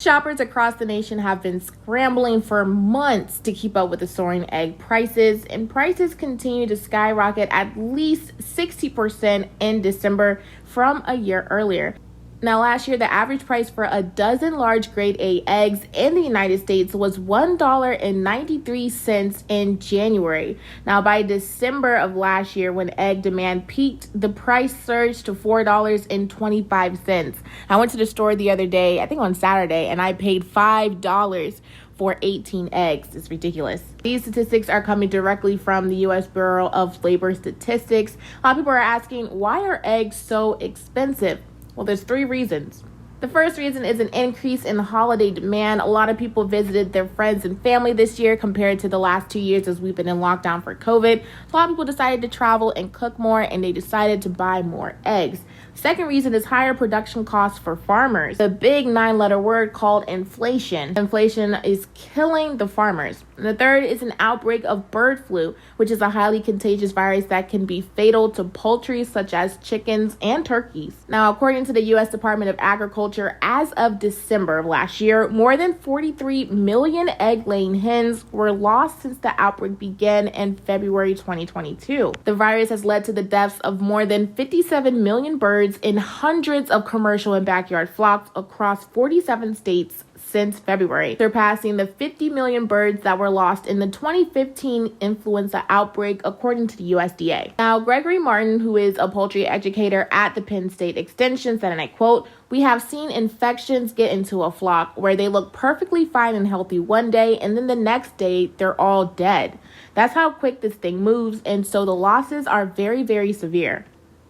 Shoppers across the nation have been scrambling for months to keep up with the soaring egg prices, and prices continue to skyrocket at least 60% in December from a year earlier. Now, last year, the average price for a dozen large grade A eggs in the United States was $1.93 in January. Now, by December of last year, when egg demand peaked, the price surged to $4.25. I went to the store the other day, I think on Saturday, and I paid $5 for 18 eggs. It's ridiculous. These statistics are coming directly from the U.S. Bureau of Labor Statistics. A lot of people are asking, why are eggs so expensive? Well, there's three reasons. The first reason is an increase in holiday demand. A lot of people visited their friends and family this year compared to the last 2 years as we've been in lockdown for COVID. A lot of people decided to travel and cook more, and they decided to buy more eggs. Second reason is higher production costs for farmers. The big 9-letter word called inflation. Inflation is killing the farmers. And the third is an outbreak of bird flu, which is a highly contagious virus that can be fatal to poultry such as chickens and turkeys. Now, according to the U.S. Department of Agriculture, as of December of last year, more than 43 million egg-laying hens were lost since the outbreak began in February 2022. The virus has led to the deaths of more than 57 million birds in hundreds of commercial and backyard flocks across 47 states since February, surpassing the 50 million birds that were lost in the 2015 influenza outbreak, according to the USDA. Now, Gregory Martin, who is a poultry educator at the Penn State Extension, said, and I quote, "We have seen infections get into a flock where they look perfectly fine and healthy one day, and then the next day they're all dead. That's how quick this thing moves, and so the losses are very, very severe."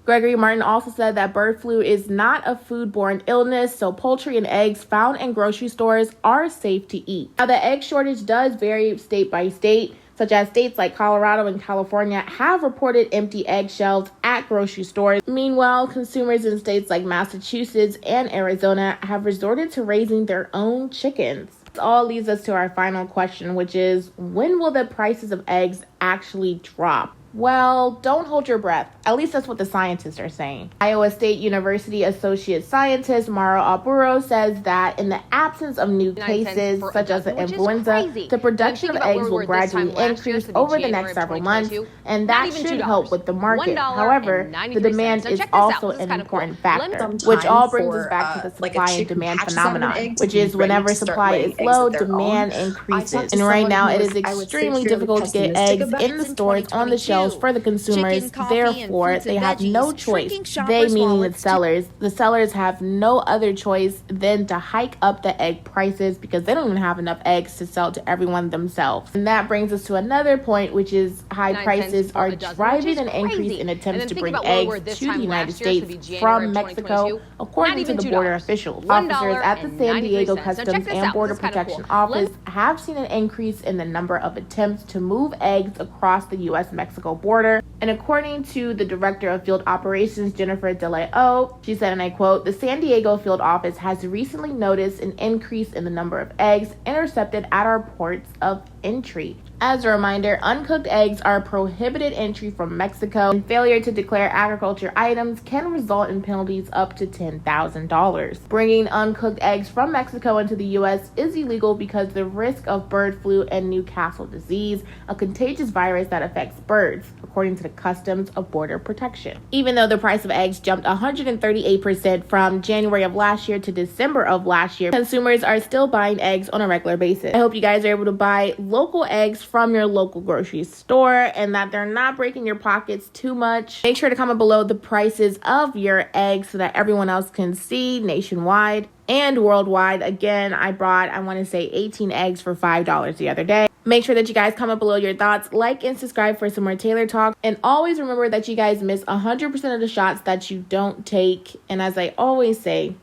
Gregory Martin also said that bird flu is not a foodborne illness, so poultry and eggs found in grocery stores are safe to eat. Now, the egg shortage does vary state by state, such as states like Colorado and California have reported empty egg shelves at grocery stores. Meanwhile, consumers in states like Massachusetts and Arizona have resorted to raising their own chickens. This all leads us to our final question, which is, when will the prices of eggs actually drop? Well, don't hold your breath. At least that's what the scientists are saying. Iowa State University associate scientist Mara Alburo says that in the absence of new cases, such as the influenza, the production of eggs will gradually increase over the next several months, and that should help with the market. However, the demand is also an important factor, which all brings us back to the supply and demand phenomenon, which is whenever supply is low, demand increases. And right now, it is extremely difficult to get eggs in the stores on the shelves for the consumers. Therefore, they have no choice. They, meaning the sellers. The sellers have no other choice than to hike up the egg prices because they don't even have enough eggs to sell to everyone themselves. And that brings us to another point, which is high prices are driving an increase in attempts to bring eggs to the United States from Mexico, according to the border officials. Officers at the San Diego Customs and Border Protection Office have seen an increase in the number of attempts to move eggs across the U.S.-Mexico border. And according to the Director of Field Operations, Jennifer DeLeo, she said, and I quote, "The San Diego Field Office has recently noticed an increase in the number of eggs intercepted at our ports of entry. As a reminder, uncooked eggs are prohibited entry from Mexico, and failure to declare agriculture items can result in penalties up to $10,000. Bringing uncooked eggs from Mexico into the U.S. is illegal because the risk of bird flu and Newcastle disease, a contagious virus that affects birds, according to the Customs of Border Protection." Even though the price of eggs jumped 138% from January of last year to December of last year, consumers are still buying eggs on a regular basis. I hope you guys are able to buy local eggs from your local grocery store and that they're not breaking your pockets too much. Make sure to comment below the prices of your eggs so that everyone else can see nationwide and worldwide. Again, I want to say 18 eggs for $5 the other day. Make sure that you guys comment below your thoughts, like and subscribe for some more Taylor Talk. And always remember that you guys miss 100% of the shots that you don't take. And as I always say,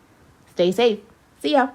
stay safe. See ya.